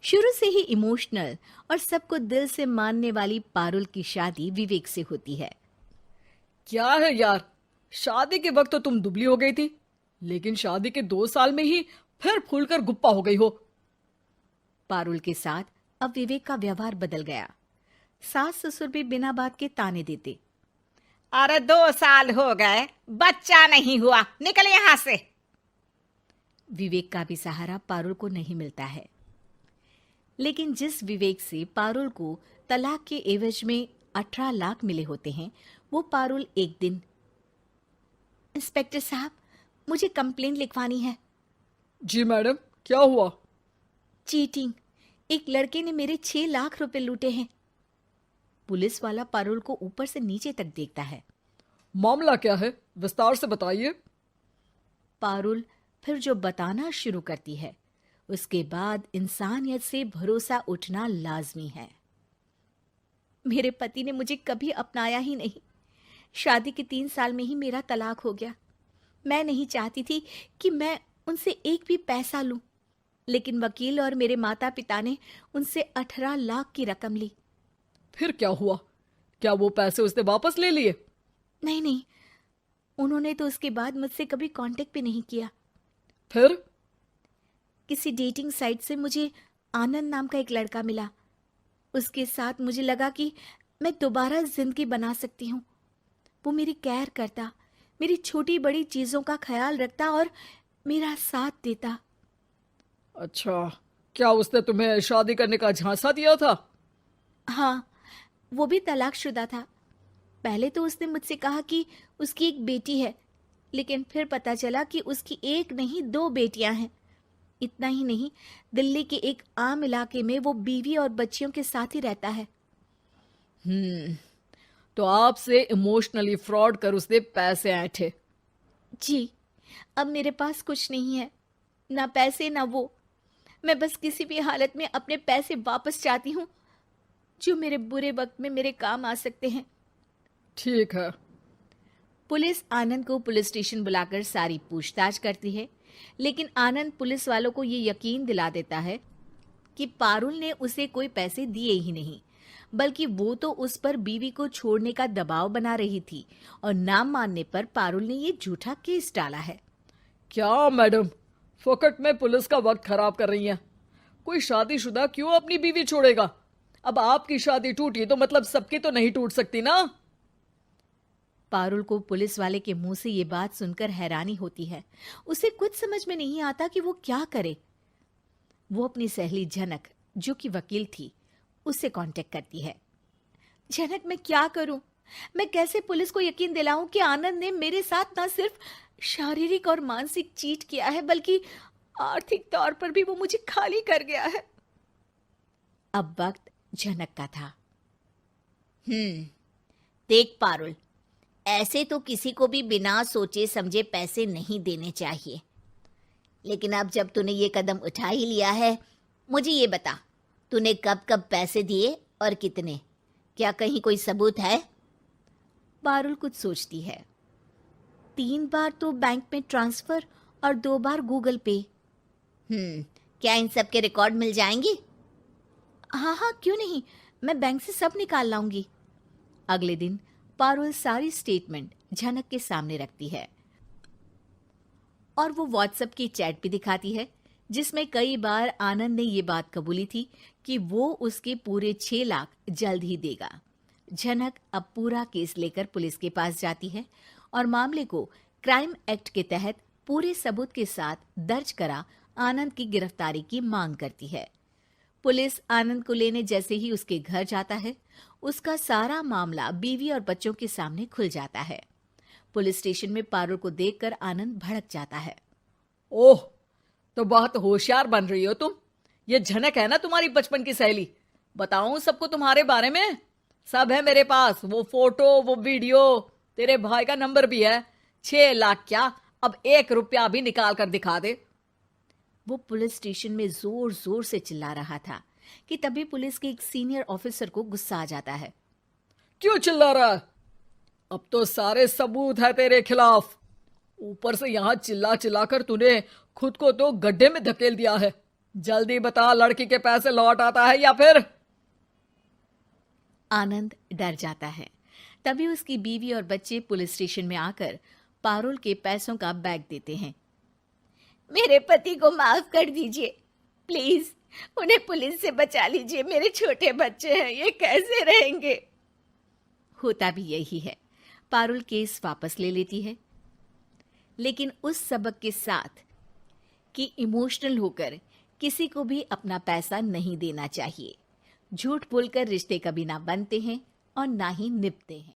शुरू से ही इमोशनल और सबको दिल से मानने वाली पारुल की शादी विवेक से होती है। क्या है यार, शादी के वक्त तो तुम दुबली हो गई थी, लेकिन शादी के 2 साल में ही फिर फूलकर गुप्पा हो गई हो। पारुल के साथ अब विवेक का व्यवहार बदल गया। सास ससुर भी बिना बात के ताने देते। अरे 2 साल हो गए, बच्चा नहीं हुआ, निकल यहां से। विवेक का भी सहारा पारुल को नहीं मिलता है। लेकिन जिस विवेक से पारुल को तलाक के एवज में 18 लाख मिले होते हैं, वो पारुल एक दिन, इंस्पेक्टर साहब, मुझे कंप्लेंट लिखवानी है। जी मैडम, क्या हुआ? चीटिंग, एक लड़के ने मेरे 6 लाख रुपए लूटे हैं। पुलिस वाला पारुल को ऊपर से नीचे तक देखता है। मामला क्या है, विस्तार से बताइए। पारुल फिर जो बताना शुरू करती है, उसके बाद इंसानियत से भरोसा उठना लाजमी है। मेरे पति ने मुझे कभी अपनाया ही नहीं। शादी के 3 साल में ही मेरा तलाक हो गया। मैं नहीं चाहती थी कि मैं उनसे एक भी पैसा लूं, लेकिन वकील और मेरे माता पिता ने उनसे 18 लाख की रकम ली। फिर क्या हुआ? क्या वो पैसे उसने वापस ले लिए? नहीं नहीं, उन्होंने तो उसके बाद मुझसे कभी कांटेक्ट भी नहीं किया। फिर? किसी डेटिंग साइट से मुझे आनंद नाम का एक लड़का मिला। उसके साथ मुझे लगा कि मैं दोबारा जिंदगी बना सकती हूँ। वो मेरी केयर करता, मेरी छोटी बड़ी चीजों का ख्याल रखता और मेरा साथ देता। अच्छा, क्या उसने तुम्हें शादी करने का झांसा दिया था? हाँ, वो भी तलाकशुदा था। पहले तो उसने मुझसे कहा कि उसकी एक बेटी है, लेकिन फिर पता चला कि उसकी एक नहीं 2 बेटियां हैं। इतना ही नहीं, दिल्ली के एक आम इलाके में वो बीवी और बच्चियों के साथ ही रहता है। तो आपसे इमोशनली फ्रॉड कर उसने पैसे ऐंठे? जी, अब मेरे पास कुछ नहीं है, ना पैसे ना वो। मैं बस किसी भी हालत में अपने पैसे वापस चाहती हूँ, जो मेरे बुरे वक्त में मेरे काम आ सकते हैं। ठीक है। पुलिस आनंद को पुलिस स्टेशन बुलाकर सारी पूछताछ करती है, लेकिन आनंद पुलिस वालों को ये यकीन दिला देता है कि पारुल ने उसे कोई पैसे दिए ही नहीं, बल्कि वो तो उस पर बीवी को छोड़ने का दबाव बना रही थी और ना मानने पर पारुल ने ये झूठा केस डाला है। क्या मैडम, फोकट में पुलिस का वक्त खराब कर रही हैं? कोई शादीशुदा क्यों अपनी बीवी छोड़ेगा? अब आपकी शादी टूटी तो मतलब सबकी तो नहीं टूट सकती ना। पारुल को पुलिस वाले के मुंह से ये बात सुनकर हैरानी होती है। उसे कुछ समझ में नहीं आता कि वो क्या करे। वो अपनी सहेली झनक, जो कि वकील थी, उससे कांटेक्ट करती है। झनक, मैं क्या करूं? मैं कैसे पुलिस को यकीन दिलाऊं कि आनंद ने मेरे साथ न सिर्फ शारीरिक और मानसिक चीट किया है, बल्कि आर्थिक तौर पर भी वो मुझे खाली कर गया है। अब वक्त झनक का था। देख पारुल, ऐसे तो किसी को भी बिना सोचे समझे पैसे नहीं देने चाहिए, लेकिन अब जब तूने ये कदम उठा ही लिया है, मुझे ये बता, तूने कब कब पैसे दिए और कितने? क्या कहीं कोई सबूत है? पारुल कुछ सोचती है। 3 बार तो बैंक में ट्रांसफर और 2 बार गूगल पे। क्या इन सब के रिकॉर्ड मिल जाएंगे? हाँ हाँ, क्यों नहीं, मैं बैंक से सब निकाल लाऊंगी। अगले दिन पारुल सारी स्टेटमेंट झनक के सामने रखती है और वो व्हाट्सएप की चैट भी दिखाती है, जिसमें कई बार आनंद ने ये बात कबूली थी कि वो उसके पूरे 6 लाख जल्द ही देगा। झनक अब पूरा केस लेकर पुलिस के पास जाती है और मामले को क्राइम एक्ट के तहत पूरे सबूत के साथ दर्ज करा आनंद की गिरफ्तारी की मांग करती है। पुलिस आनंद को लेने जैसे ही उसके घर जाता है, उसका सारा मामला बीवी और बच्चों के सामने खुल जाता है। पुलिस स्टेशन में पारुल को देखकर आनंद भड़क जाता है। ओह, तो बहुत होशियार बन रही हो तुम। ये झनक है ना तुम्हारी बचपन की सहेली? बताऊं सबको तुम्हारे बारे में? सब है मेरे पास, वो फोटो, वो वीडियो, तेरे भाई का नंबर भी है। 6 लाख क्या, अब 1 रुपया भी निकाल कर दिखा दे। वो पुलिस स्टेशन में जोर जोर से चिल्ला रहा था कि तभी पुलिस के एक सीनियर ऑफिसर को गुस्सा आ जाता है। क्यों चिल्ला रहा है? अब तो सारे सबूत है तेरे खिलाफ। ऊपर से यहां चिल्ला चिल्ला कर तूने खुद को तो गड्ढे में धकेल दिया है। जल्दी बता, लड़की के पैसे लौट आता है या फिर? आनंद डर जाता है। तभी उसकी बीवी और बच्चे पुलिस स्टेशन में आकर पारुल के पैसों का बैग देते हैं। मेरे पति को माफ कर दीजिए, प्लीज उन्हें पुलिस से बचा लीजिए। मेरे छोटे बच्चे हैं, ये कैसे रहेंगे? होता भी यही है। पारुल केस वापस ले लेती है, लेकिन उस सबक के साथ कि इमोशनल होकर किसी को भी अपना पैसा नहीं देना चाहिए। झूठ बोलकर रिश्ते कभी ना बनते हैं और ना ही निभते हैं।